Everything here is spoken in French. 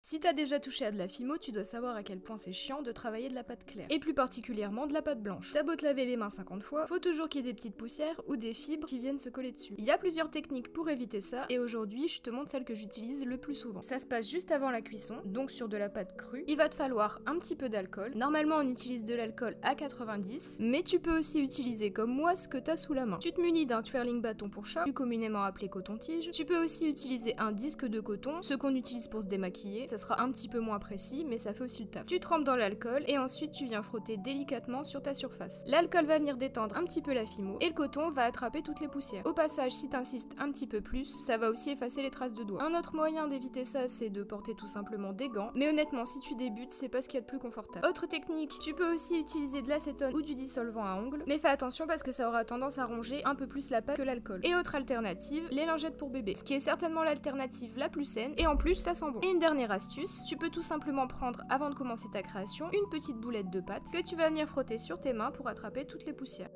Si t'as déjà touché à de la Fimo, tu dois savoir à quel point c'est chiant de travailler de la pâte claire, et plus particulièrement de la pâte blanche. T'as beau te laver les mains 50 fois, faut toujours qu'il y ait des petites poussières ou des fibres qui viennent se coller dessus. Il y a plusieurs techniques pour éviter ça, et aujourd'hui je te montre celle que j'utilise le plus souvent. Ça se passe juste avant la cuisson, donc sur de la pâte crue. Il va te falloir un petit peu d'alcool. Normalement on utilise de l'alcool à 90, mais tu peux aussi utiliser comme moi ce que t'as sous la main. Tu te munis d'un twirling bâton pour chat, plus communément appelé coton-tige. Tu peux aussi utiliser un disque de coton, ce qu'on utilise pour se démaquiller. Ça sera un petit peu moins précis, mais ça fait aussi le taf. Tu trempes dans l'alcool et ensuite tu viens frotter délicatement sur ta surface. L'alcool va venir détendre un petit peu la Fimo et le coton va attraper toutes les poussières. Au passage, si t'insistes un petit peu plus, ça va aussi effacer les traces de doigts. Un autre moyen d'éviter ça, c'est de porter tout simplement des gants, mais honnêtement, si tu débutes, c'est pas ce qu'il y a de plus confortable. Autre technique, tu peux aussi utiliser de l'acétone ou du dissolvant à ongles, mais fais attention parce que ça aura tendance à ronger un peu plus la pâte que l'alcool. Et autre alternative, les lingettes pour bébé, ce qui est certainement l'alternative la plus saine, et en plus ça sent bon. Et une dernière astuce, tu peux tout simplement prendre, avant de commencer ta création, une petite boulette de pâte que tu vas venir frotter sur tes mains pour attraper toutes les poussières.